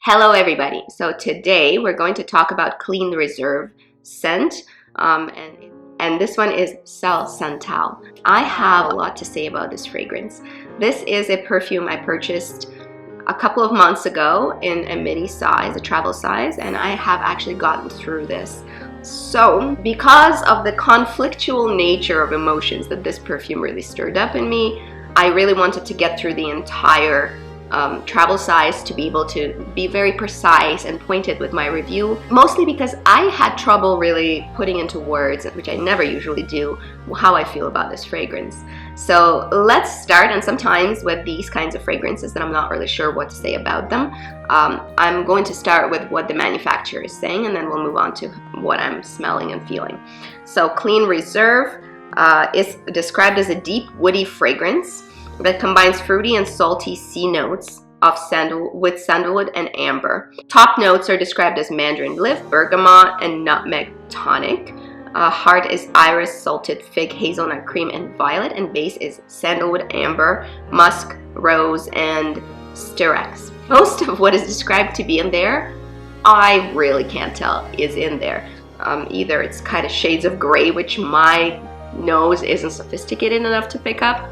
Hello everybody. So today we're going to talk about Clean Reserve scent and this one is Sel Santal. I have a lot to say about this fragrance. This is a perfume I purchased a couple of months ago in a mini size, a travel size, and I have actually gotten through this. So because of the conflictual nature of emotions that this perfume really stirred up in me, I really wanted to get through the entire travel size to be able to be very precise and pointed with my review, mostly because I had trouble really putting into words, which I never usually do, how I feel about this fragrance. So let's start, and sometimes with these kinds of fragrances that I'm not really sure what to say about them, I'm going to start with what the manufacturer is saying, and then we'll move on to what I'm smelling and feeling. So Clean Reserve is described as a deep woody fragrance that combines fruity and salty sea notes of with sandalwood and amber. Top notes are described as mandarin leaf, bergamot, and nutmeg tonic. Heart is iris, salted fig, hazelnut cream, and violet, and base is sandalwood, amber, musk, rose, and styrax. Most of what is described to be in there, I really can't tell is in there. Either it's kind of shades of gray, which my nose isn't sophisticated enough to pick up.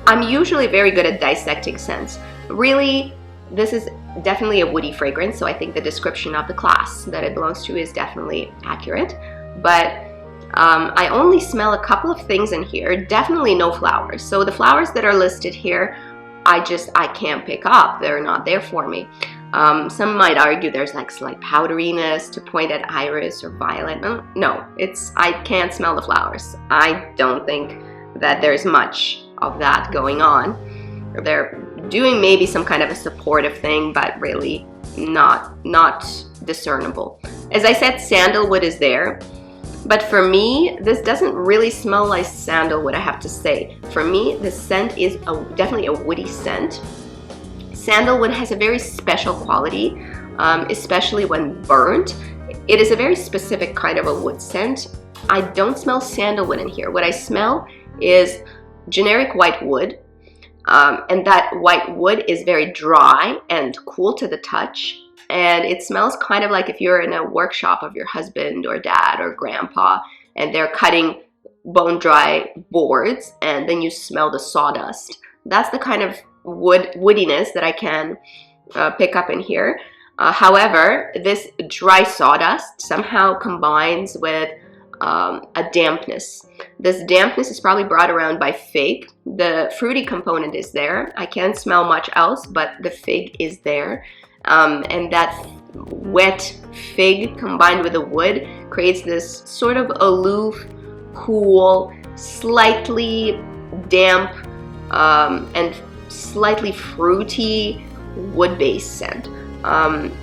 I'm usually very good at dissecting scents. Really, this is definitely a woody fragrance, so I think the description of the class that it belongs to is definitely accurate. But I only smell a couple of things in here, definitely no flowers. So the flowers that are listed here, I can't pick up. They're not there for me. Some might argue there's like slight powderiness to point at iris or violet. No, I can't smell the flowers. I don't think that there's much of that going on. They're doing maybe some kind of a supportive thing, but really not discernible. As I said, sandalwood is there, but for me, this doesn't really smell like sandalwood, I have to say. For me, the scent is definitely a woody scent. Sandalwood has a very special quality, especially when burnt. It is a very specific kind of a wood scent. I don't smell sandalwood in here. What I smell is generic white wood, and that white wood is very dry and cool to the touch, and it smells kind of like if you're in a workshop of your husband or dad or grandpa and they're cutting bone dry boards, and then you smell the sawdust. That's the kind of woodiness that I can pick up in here. However, this dry sawdust somehow combines with a dampness. This dampness is probably brought around by fig. The fruity component is there. I can't smell much else, but the fig is there. And that wet fig combined with the wood creates this sort of aloof, cool, slightly damp, and slightly fruity wood-based scent.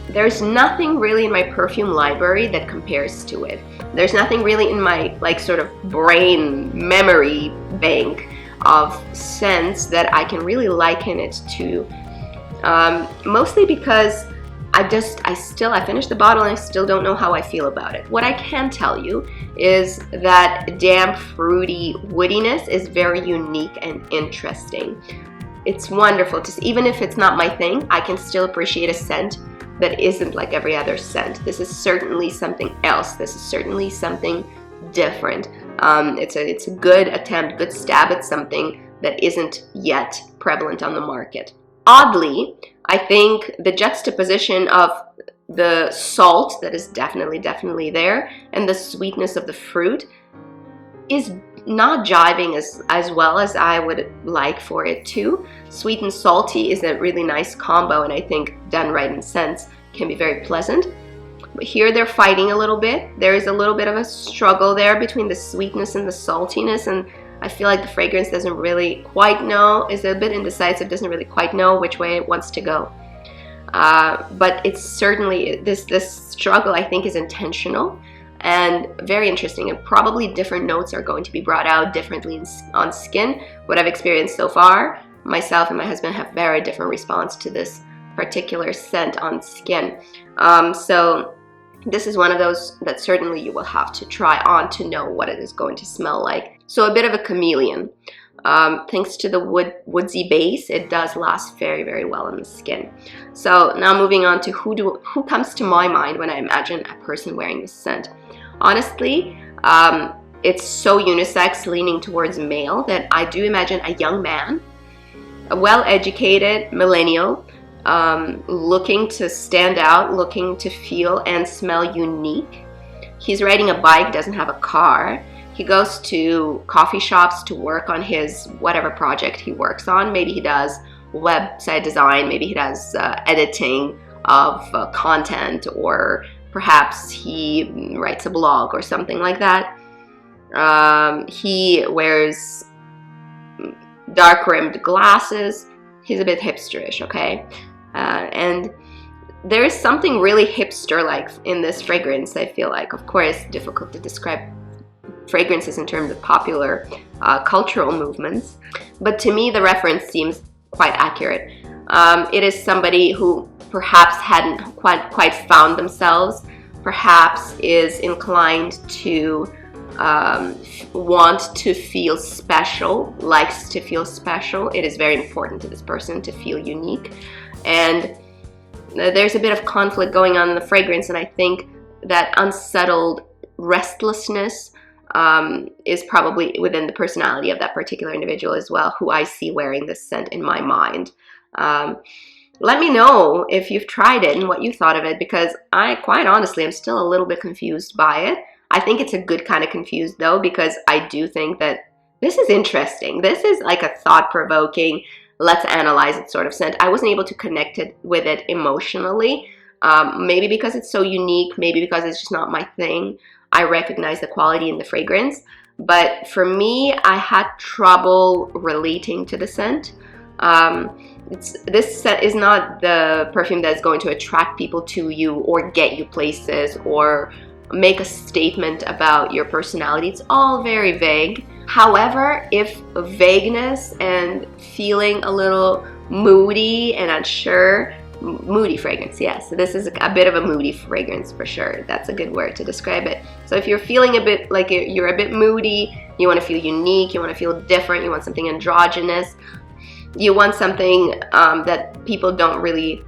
There's nothing really in my perfume library that compares to it. There's nothing really in my sort of brain memory bank of scents that I can really liken it to. Mostly because I finished the bottle and I still don't know how I feel about it. What I can tell you is that damp, fruity woodiness is very unique and interesting. It's wonderful to see. Even if it's not my thing, I can still appreciate a scent that isn't like every other scent. This is certainly something else. This is certainly something different. It's a good attempt, good stab at something that isn't yet prevalent on the market. Oddly, I think the juxtaposition of the salt that is definitely there and the sweetness of the fruit is not jiving as well as I would like for it to. Sweet and salty is a really nice combo, and I think done right in scents can be very pleasant. But here they're fighting a little bit. There is a little bit of a struggle there between the sweetness and the saltiness, and I feel like the fragrance doesn't really quite know, is a bit indecisive, doesn't really quite know which way it wants to go. But it's certainly, this struggle I think is intentional and very interesting, and probably different notes are going to be brought out differently on skin. What I've experienced so far, myself and my husband have very different response to this particular scent on skin. So this is one of those that certainly you will have to try on to know what it is going to smell like. So a bit of a chameleon. Thanks to the woodsy base, it does last very, very well on the skin. So now moving on to who comes to my mind when I imagine a person wearing this scent. Honestly, it's so unisex, leaning towards male, that I do imagine a young man, a well-educated millennial, looking to stand out, looking to feel and smell unique. He's riding a bike, doesn't have a car. He goes to coffee shops to work on his whatever project he works on. Maybe he does website design, maybe he does editing of content, or perhaps he writes a blog or something like that. He wears dark rimmed glasses. He's a bit hipsterish, okay? And there is something really hipster-like in this fragrance, I feel like. Of course, difficult to describe fragrances in terms of popular cultural movements, but to me the reference seems quite accurate. It is somebody who perhaps hadn't quite found themselves, perhaps is inclined to want to feel special, likes to feel special. It is very important to this person to feel unique, and there's a bit of conflict going on in the fragrance, and I think that unsettled restlessness is probably within the personality of that particular individual as well, who I see wearing this scent in my mind. Let me know if you've tried it and what you thought of it, because I, quite honestly, am still a little bit confused by it. I think it's a good kind of confused though, because I do think that this is interesting. This is like a thought-provoking, let's analyze it sort of scent. I wasn't able to connect with it emotionally, maybe because it's so unique, maybe because it's just not my thing. I recognize the quality in the fragrance, but for me, I had trouble relating to the scent. This scent is not the perfume that's going to attract people to you or get you places or make a statement about your personality. It's all very vague. However, if vagueness and feeling a little moody and unsure, moody fragrance, yes. So this is a bit of a moody fragrance for sure. That's a good word to describe it. So if you're feeling a bit like you're a bit moody, you want to feel unique, you want to feel different, you want something androgynous, you want something that people don't really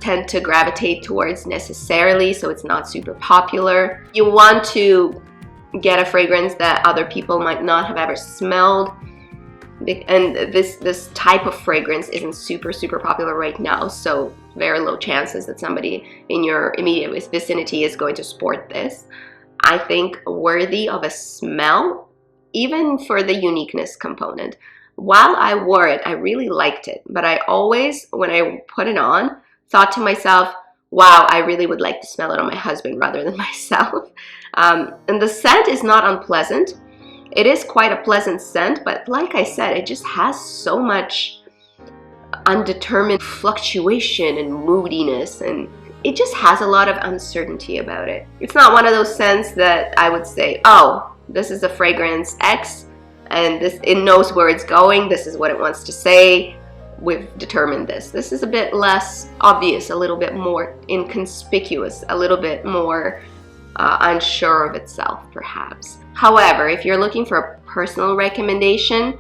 tend to gravitate towards necessarily, so it's not super popular. You want to get a fragrance that other people might not have ever smelled. And this type of fragrance isn't super popular right now, so very low chances that somebody in your immediate vicinity is going to sport this. I think worthy of a smell, even for the uniqueness component. While I wore it, I really liked it, but I always, when I put it on, thought to myself, wow, I really would like to smell it on my husband rather than myself. And the scent is not unpleasant. It is quite a pleasant scent, but like I said, it just has so much undetermined fluctuation and moodiness, and it just has a lot of uncertainty about it. It's not one of those scents that I would say, oh, this is a fragrance X, and it knows where it's going, this is what it wants to say, we've determined this. This is a bit less obvious, a little bit more inconspicuous, a little bit more unsure of itself, perhaps. However, if you're looking for a personal recommendation,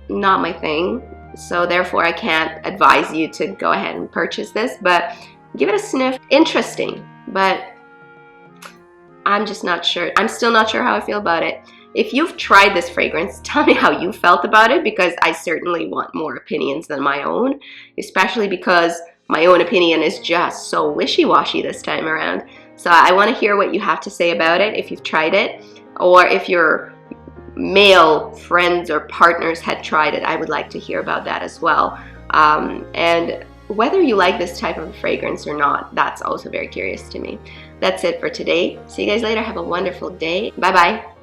not my thing, so therefore I can't advise you to go ahead and purchase this, but give it a sniff. Interesting, but I'm just not sure. I'm still not sure how I feel about it. If you've tried this fragrance, tell me how you felt about it, because I certainly want more opinions than my own, especially because my own opinion is just so wishy-washy this time around. So I want to hear what you have to say about it if you've tried it, or if your male friends or partners had tried it. I would like to hear about that as well. And whether you like this type of fragrance or not, that's also very curious to me. That's it for today. See you guys later. Have a wonderful day. Bye-bye.